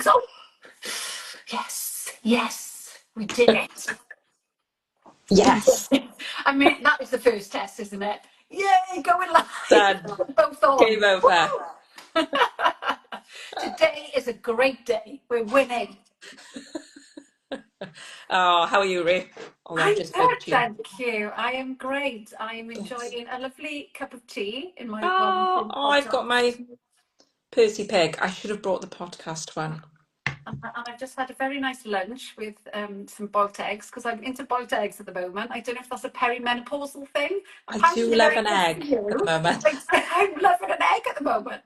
Oh, yes, we did it. Yes, I mean, that was the first test, isn't it? Yay, going done. live. Both on. Game over. Today is a great day. We're winning. Oh, how are you, Ray? Although I've I'm just spoke good, to you. thank you. I am great. I am Good. enjoying a lovely cup of tea in my hot I've got dogs. my Percy Pig. I should have brought the podcast one. And I've just had a very nice lunch with some boiled eggs because I'm into boiled eggs at the moment. I don't know if that's a perimenopausal thing. I do Apparently, they're love very an good for egg at the you. moment. I'm loving an egg at the moment.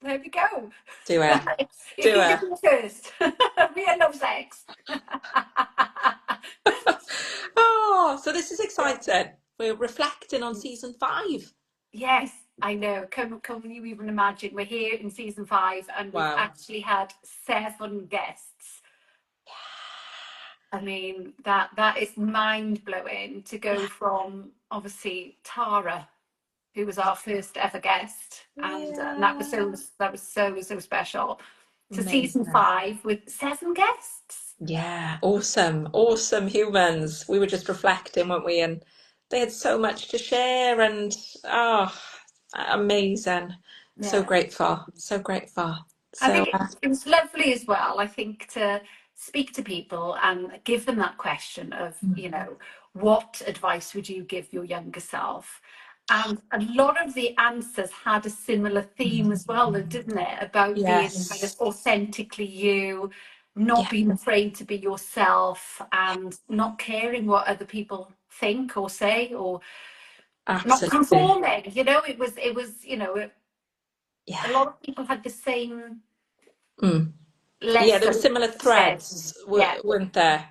There we go. Do it. You Do can it. give me first. Ria loves eggs. Oh, so this is exciting. We're reflecting on season 5. Yes, I know. Can you even imagine? We're here in season 5 and we've Wow. actually had 7 guests. I mean, that is mind blowing to go from obviously Tara, who was our first ever guest, and that was Yeah. so special, to season Amazing. 5 with 7 guests. Yeah, awesome, awesome humans. We were just reflecting, weren't we? And they had so much to share, and oh, amazing. So Yeah. grateful, so grateful. I So, think it was lovely as well, I think, to speak to people and give them that question of, what advice would you give your younger self? And a lot of the answers had a similar theme as well, though, didn't it? About being kind of yes, authentically you, not yeah, being afraid to be yourself, and not caring what other people think or say, or not absolutely. conforming. Yeah. A lot of people had the same Mm. Yeah, there were lesson similar said. threads, Yeah, weren't there?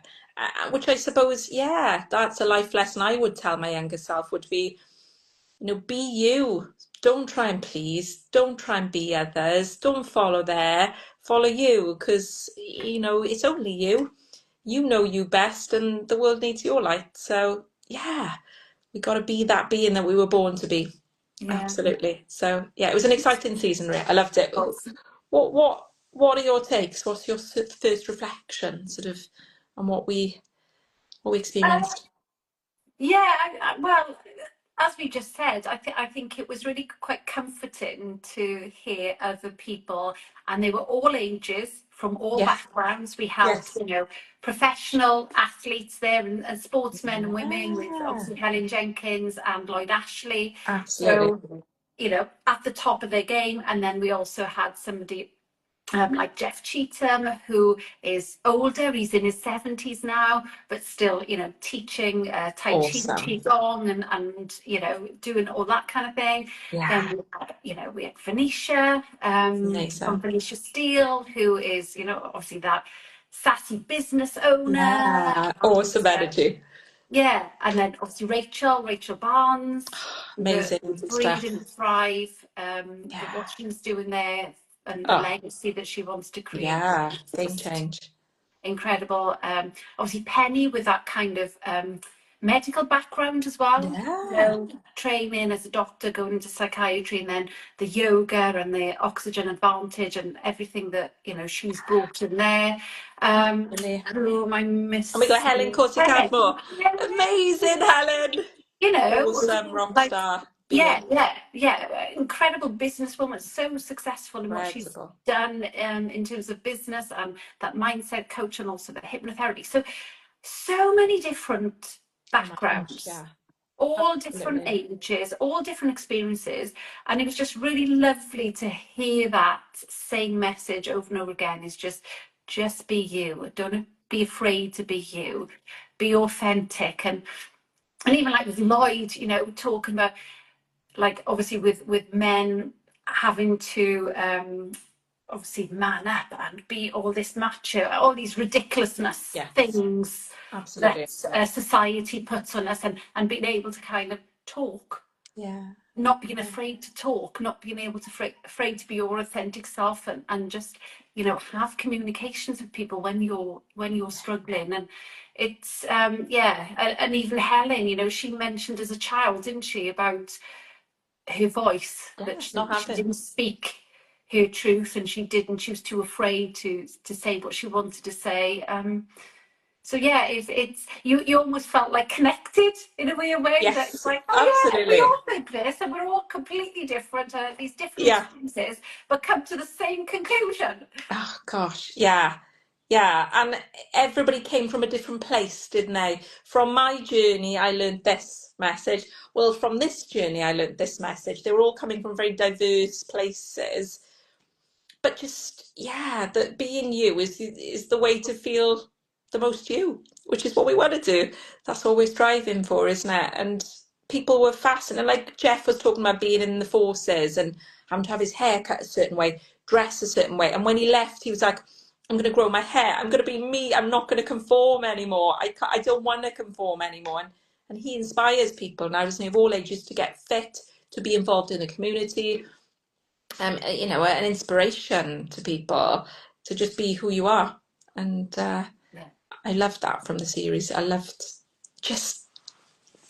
Which I suppose, yeah, that's a life lesson I would tell my younger self would be, be you. Don't try and please. Don't try and be others. Don't follow there. Follow you, because it's only you. You know you best, and the world needs your light. So yeah, we got to be that being that we were born to be. yeah. Absolutely. So yeah, it was an exciting season, Rick. I loved it. What are your takes? What's your first reflection, sort of, on what we Uh, experienced? yeah, well, as we just said, I think it was really quite comforting to hear other people, and they were all ages from all Yeah. backgrounds. We had, Yes. professional athletes there and sportsmen and women with Yeah. obviously Helen Jenkins and Lloyd Ashley. Absolutely. So, at the top of their game. And then we also had somebody like Jeff Cheetham, who is older. He's in his 70s now, but still, teaching Tai Chi Awesome. Qigong and doing all that kind of thing. Yeah. Then we had Venetia, from Amazing. Venetia Steele, who is, obviously that sassy business owner. Yeah. And, Awesome energy. yeah, and then obviously Rachel Barnes, the Amazing Breed stuff. and Thrive, what Yeah. she's doing there, and the Oh, legacy that she wants to create. yeah. It's Game just change. incredible. Obviously Penny with that kind of medical background as well. Yeah. Training as a doctor, going into psychiatry, and then the yoga and the oxygen advantage and everything that she's brought in there. Really. Who am I And we got Helen missing? Corsi Helen. Cadmore. Amazing, Helen. Awesome rock Like, star yeah, being. incredible businesswoman, so successful in what she's Incredible. done in terms of business and that mindset coach and also the hypnotherapy. So many different Oh my gosh, backgrounds, yeah. all different Absolutely. ages, all different experiences, and it was just really lovely to hear that same message over and over again. Is just be you. Don't be afraid to be you. Be authentic. And even like with Lloyd, talking about, like, obviously with men having to obviously man up and be all this macho, all these ridiculousness Yes. things that Absolutely. society puts on us, and being able to kind of talk, Yeah. not being Yeah. afraid to talk, not being able to afraid to be your authentic self, and just have communications with people when you're struggling. And it's and even Helen, she mentioned as a child, didn't she, about her voice, Yeah. that Not she having. didn't speak, her truth, and she didn't. She was too afraid to say what she wanted to say. So yeah, it's you almost felt like connected in a weird way, that it's Yes, like, oh yeah, we absolutely. all think this, and we're all completely different, these different Yeah. experiences, but come to the same conclusion. Oh gosh, yeah. Yeah, and everybody came from a different place, didn't they? From my journey, I learned this message. Well, from this journey, I learned this message. They were all coming from very diverse places, but just yeah, that being you is the way to feel the most you, which is what we want to do. That's what we're striving for, isn't it? And people were fascinated, like Jeff was talking about being in the forces and having to have his hair cut a certain way, dress a certain way, and when he left he was like, I'm going to grow my hair, I'm going to be me, I'm not going to conform anymore, I don't want to conform anymore. And he inspires people now, doesn't he, of all ages, to get fit, to be involved in the community, you know, an inspiration to people to just be who you are. And Yeah. I loved that from the series. I loved just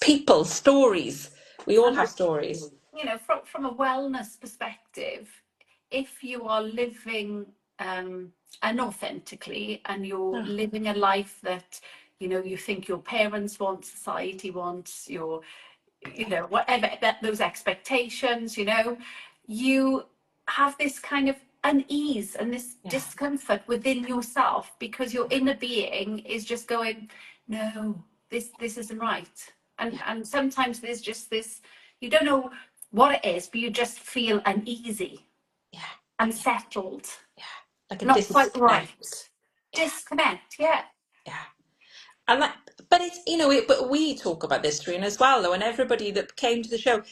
people, stories. We all And have stories. you know, from a wellness perspective, if you are living unauthentically, and you're Oh, living a life that, you know, you think your parents want, society wants, your, you know, whatever that, those expectations, you know, you have this kind of unease and this yeah, discomfort within yourself, because your inner being is just going, no, this isn't right. yeah, And sometimes there's just this, you don't know what it is, but you just feel uneasy, yeah, yeah, unsettled, yeah. Like a not quite disconnect. right. Yeah, Disconnect, yeah. yeah. And that, but it's, you know, but we talk about this, Trina, as well, though, and everybody that came to the show,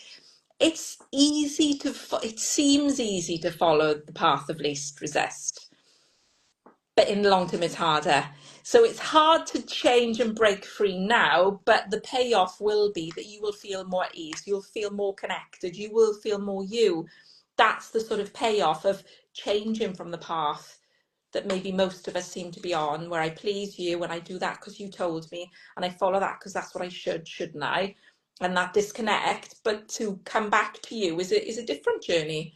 it's easy to, it seems easy to follow the path of least resist, but in the long term it's harder. So it's hard to change and break free now, but the payoff will be that you will feel more at ease, you'll feel more connected, you will feel more you. That's the sort of payoff of changing from the path that maybe most of us seem to be on, where I please you and I do that because you told me, and I follow that because that's what I should, shouldn't I? And that disconnect, but to come back to you is a different journey.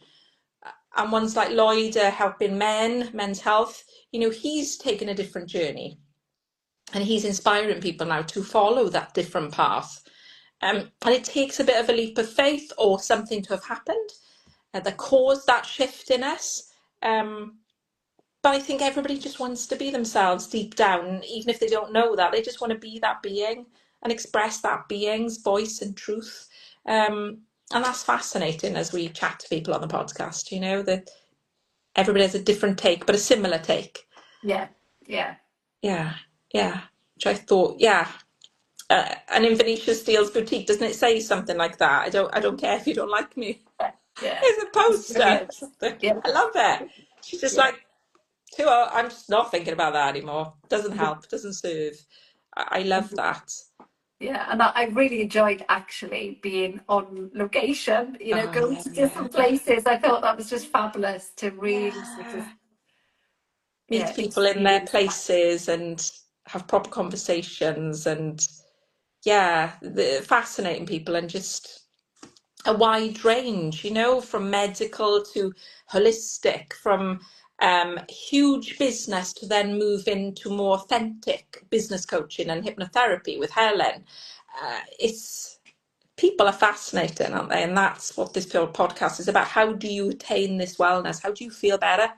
And ones like Lloyd helping men's health, you know, he's taken a different journey and he's inspiring people now to follow that different path. And it takes a bit of a leap of faith or something to have happened that caused that shift in us. But I think everybody just wants to be themselves deep down, even if they don't know that. They just want to be that being and express that being's voice and truth. And that's fascinating as we chat to people on the podcast, you know, that everybody has a different take, but a similar take. Yeah, yeah, Yeah, yeah. Which I thought, yeah. And in Venetia Steele's boutique, doesn't it say something like that? I don't care if you don't like me. yeah, yeah. It's a It's poster or brilliant. something. Yeah, I love it. She's just yeah. like, too. I'm just not thinking about that anymore. Doesn't help. Doesn't serve. I love that. Yeah, and I really enjoyed actually being on location, you know, Oh going yeah, to yeah, different places. I thought that was just fabulous to really sort of, yeah. yeah, Meet people in their experience that. places and have proper conversations and yeah, fascinating people and just a wide range, you know, from medical to holistic, from huge business to then move into more authentic business coaching and hypnotherapy with Helen. It's people are fascinating, aren't they? And that's what this podcast is about. How do you attain this wellness? How do you feel better?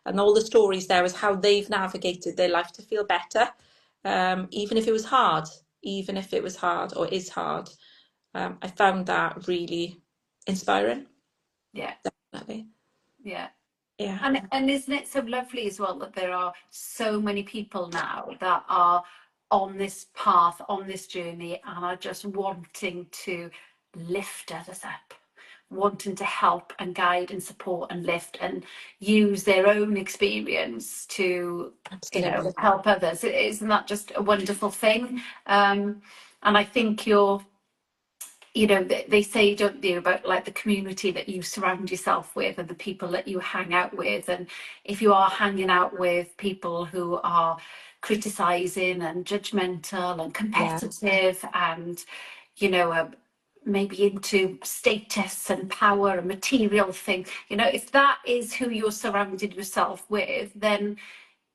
And all the stories there is how they've navigated their life to feel better, even if it was hard, even if it was hard or is hard. I found that really inspiring, Yeah, definitely. yeah. Yeah, And isn't it so lovely as well that there are so many people now that are on this path, on this journey, and are just wanting to lift others up, wanting to help and guide and support and lift and use their own experience to, you know, absolutely. help others. Isn't that just a wonderful thing? And I think you're, you know, they say, don't they, about like the community that you surround yourself with and the people that you hang out with. And if you are hanging out with people who are criticizing and judgmental and Yeah, competitive and, you know, maybe into status and power and material things. If that is who you're surrounded yourself with, then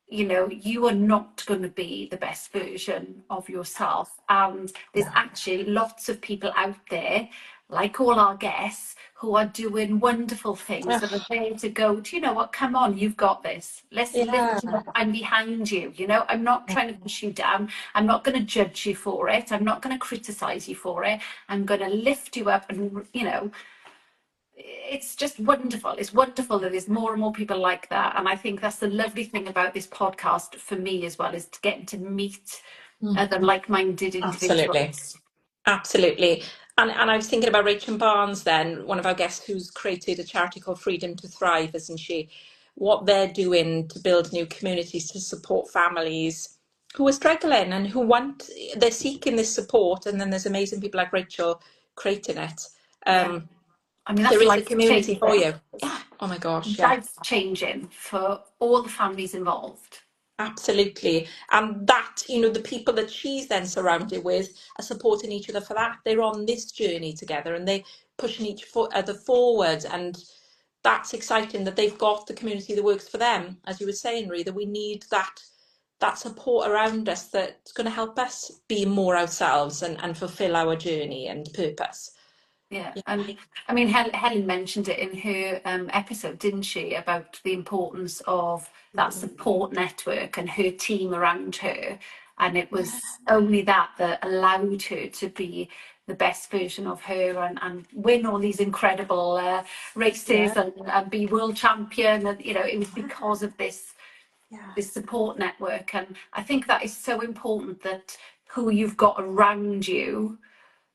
you are not going to be the best version of yourself. And there's No. actually lots of people out there, like all our guests, who are doing wonderful things that are Ugh, there to go, do you know what? Come on, you've got this. Let's yeah. lift you up. I'm behind you. I'm not trying to push you down. I'm not going to judge you for it. I'm not going to criticize you for it. I'm going to lift you up, and it's just wonderful. It's wonderful that there's more and more people like that. And I think that's the lovely thing about this podcast for me as well, is to getting to meet Mm, other like-minded absolutely. individuals. Absolutely. And I was thinking about Rachel Barnes then, one of our guests who's created a charity called Freedom to Thrive, isn't she? What they're doing to build new communities to support families who are struggling and they're seeking this support. And then there's amazing people like Rachel creating it. Yeah. Um, I mean, there that's is a life community for changing. you. Yeah. Oh my gosh. Yeah. Life changing for all the families involved. Absolutely. And that, the people that she's then surrounded with are supporting each other for that. They're on this journey together and they pushing other forward. And that's exciting that they've got the community that works for them. As you were saying, Ree, that we need that support around us that's going to help us be more ourselves and fulfill our journey and purpose. Yeah, Yeah. and I mean, Helen mentioned it in her episode, didn't she, about the importance of that support network and her team around her. And it was only that allowed her to be the best version of her, and win all these incredible races, Yeah. and be world champion. And it was because of Yeah. this support network. And I think that is so important, that who you've got around you,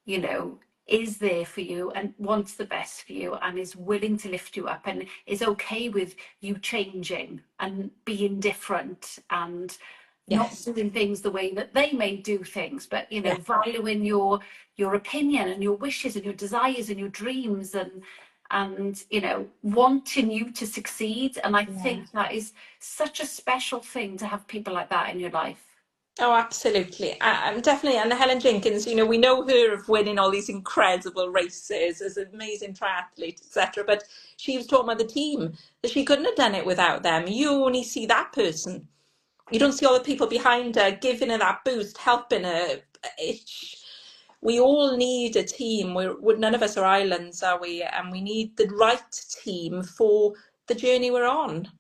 you know, is there for you and wants the best for you and is willing to lift you up and is okay with you changing and being different and not Yes. doing things the way that they may do things, but Yeah. valuing your opinion and your wishes and your desires and your dreams, and wanting you to succeed. And I Yeah. think that is such a special thing, to have people like that in your life. Oh, absolutely. I'm definitely, and Helen Jenkins, we know her of winning all these incredible races as an amazing triathlete, etc. But she was talking about the team, that she couldn't have done it without them. You only see that person. You don't see all the people behind her giving her that boost, helping her. We all need a team. None of us are islands, are we? And we need the right team for the journey we're on,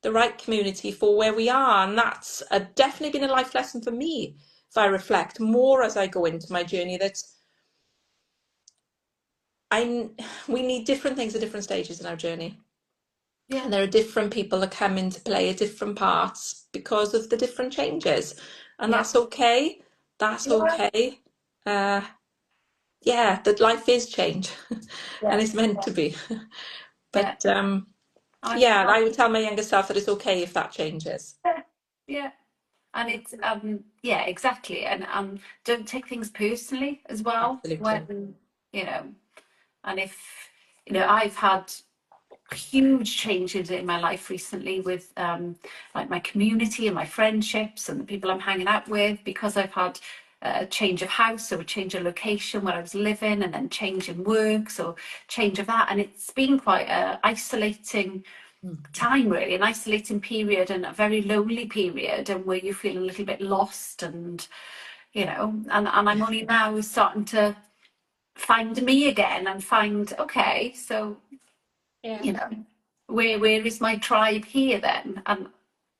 the right community for where we are. And that's definitely been a life lesson for me, if I reflect more as I go into my journey, that I we need different things at different stages in our journey. Yeah. And there are different people that come into play at different parts because of the different changes. And Yeah. that's okay. That's Yeah. okay. Uh, yeah, that life is change and Yeah. it's meant to be. Yeah. But I yeah, think. I would tell my younger self that it's okay if that changes. Yeah, yeah. And it's yeah, exactly. And don't take things personally as well, Absolutely. when you know and if I've had huge changes in my life recently with like my community and my friendships and the people I'm hanging out with, because I've had a change of house, or a change of location where I was living, and then change in work, so change of that. And it's been quite a isolating Mm. time, really, an isolating period, and a very lonely period, and where you feel a little bit lost, and and I'm only now starting to find me again, and find, okay, so Yeah. you know where is my tribe here then? And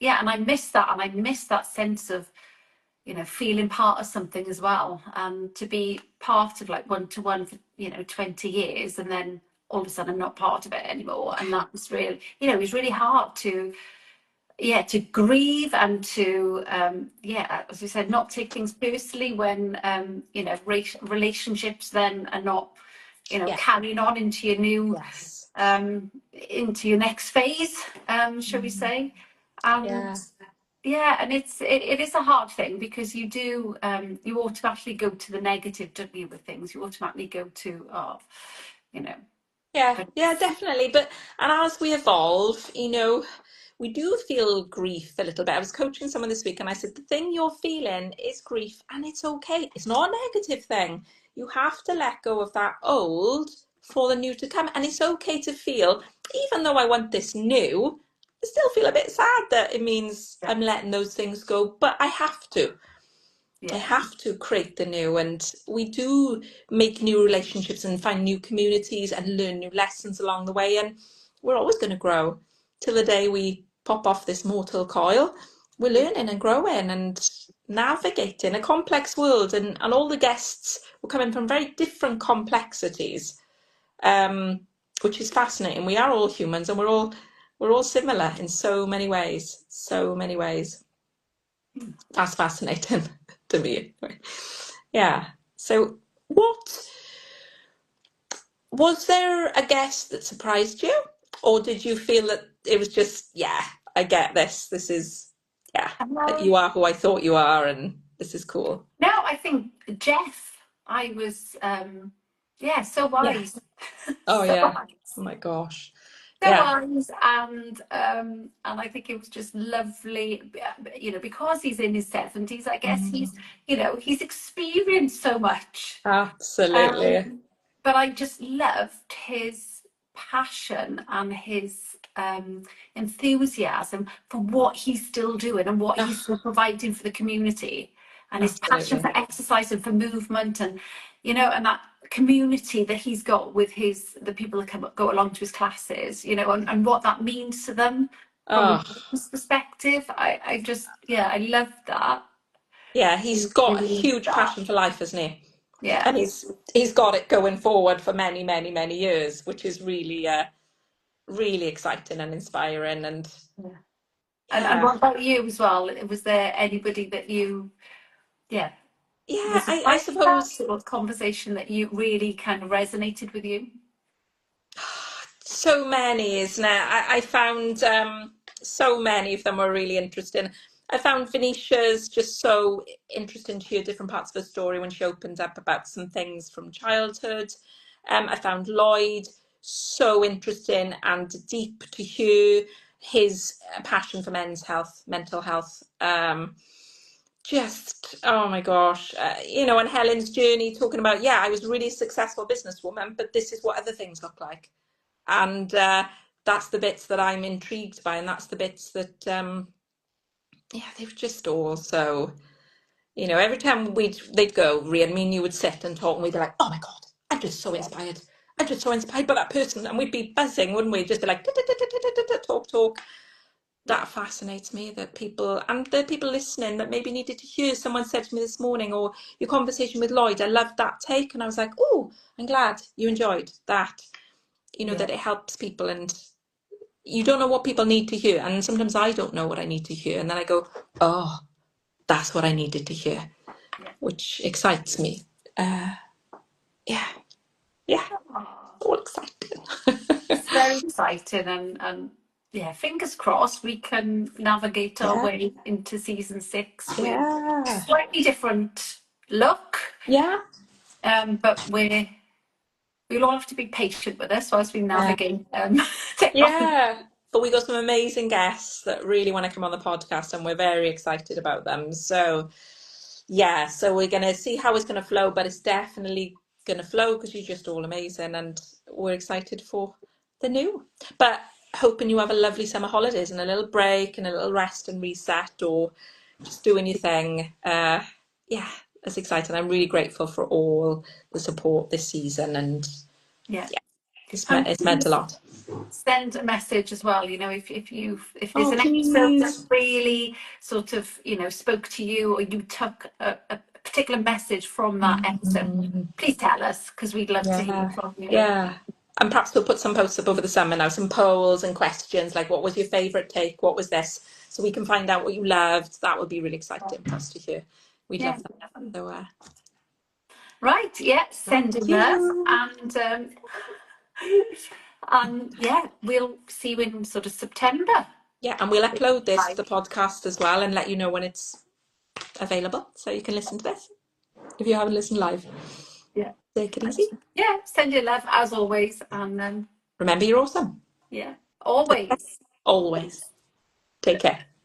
yeah, and I miss that, and I miss that sense of feeling part of something as well, and to be part of like one to one for 20 years, and then all of a sudden I'm not part of it anymore. And that was really, it was really hard to, yeah, to grieve, and to yeah, as we said, not take things personally when relationships then are not Yeah. carrying on into your new Yes. into your next phase, shall we Mm. say. And Yeah. yeah, and it is a hard thing, because you do you automatically go to the negative, don't you, with things. You automatically go to, oh, you know Yeah, but yeah, definitely. But and as we evolve, we do feel grief a little bit. I was coaching someone this week and I said, the thing you're feeling is grief and it's okay. It's not a negative thing. You have to let go of that old for the new to come. And it's okay to feel, even though I want this new, I still feel a bit sad that it means Yeah. I'm letting those things go, but I have to. I Yeah. have to create the new, and we do make new relationships and find new communities and learn new lessons along the way. And we're always going to grow till the day we pop off this mortal coil. We're Yeah. learning and growing and navigating a complex world, and all the guests were coming from very different complexities, um, which is fascinating. We are all humans, and we're all similar in so many ways, so many ways. That's fascinating to me. Yeah. So, what was there a guest that surprised you, or did you feel that it was just, yeah, I get this. This is, yeah, you Um, are who I thought you are, and this is cool. no, I think Jeff, I was, yeah, so Yeah. wise. Oh, So yeah. wise. Oh my gosh. So Yeah. wise, and I think it was just lovely, because he's in his 70s. I guess Mm, he's experienced so much. absolutely. Um, but I just loved his passion and his enthusiasm for what he's still doing and what he's Ah, still providing for the community, and his passion absolutely. for exercise and for movement, and that community that he's got with the people that go along to his classes, and what that means to them from a Oh, business perspective. I just, yeah, I love that. yeah, he's got a Really love huge that. passion for life, hasn't he? Yeah. And he's got it going forward for many, many, many years, which is really really exciting and inspiring. And Yeah. And yeah, what about you as well? Was there anybody that yeah, yeah, was I surprised suppose about, or conversation that you really kind of resonated with you? so many, isn't it? I found so many of them were really interesting. I found Venetia's just so interesting to hear different parts of her story when she opened up about some things from childhood. I found Lloyd so interesting and deep to hear his passion for men's health, mental health. Just, oh my gosh, and Helen's journey talking about, yeah, I was a really successful businesswoman, but this is what other things look like. And that's the bits that I'm intrigued by, and that's the bits that, yeah, they were just all so, every time they'd go, Rhea and me and you would sit and talk, and we'd be like, oh my God, I'm just so Yeah, inspired. I'm just so inspired by that person. And we'd be buzzing, wouldn't we? Just be like, talk, talk. yeah, That fascinates me, that people, and the people listening that maybe needed to hear. Someone said to me this morning, or your conversation with Lloyd, I loved that take. And I was like, oh, I'm glad you enjoyed that, yeah, that it helps people. And you don't know what people need to hear. And sometimes I don't know what I need to hear. And then I go, oh, that's what I needed to hear, yeah. which excites me. Yeah, yeah, Aw, all exciting. it's very exciting, and yeah, fingers crossed we can navigate our Yeah, way into season 6 with yeah, slightly different look. yeah, But we'll all have to be patient with us whilst we yeah. navigate technology. Yeah, but we got some amazing guests that really want to come on the podcast, and we're very excited about them. So, yeah, so we're going to see how it's going to flow, but it's definitely going to flow because you're just all amazing, and we're excited for the new. But hoping you have a lovely summer holidays and a little break and a little rest and reset, or just doing your thing. Yeah, it's exciting. I'm really grateful for all the support this season, and Yeah. yeah, it's And meant a please lot. send a message as well. If there's Oh, an episode that please. really sort of spoke to you, or you took a particular message from that episode, Mm, please tell us, because we'd love to hear yeah, from you. yeah. And perhaps we'll put some posts up over the summer now, some polls and questions like, what was your favourite take? What was this? So we can find out what you loved. That would be really exciting for us to hear. We'd Yeah. love that. So, Right. Yeah. thank Send in love, you. and yeah, we'll see you in sort of September. Yeah, and we'll upload this to Like, the podcast as well and let you know when it's available so you can listen to this if you haven't listened live. yeah. Take it easy. Yeah. Send your love as always, and Remember, you're awesome. yeah, always. Always. Take care.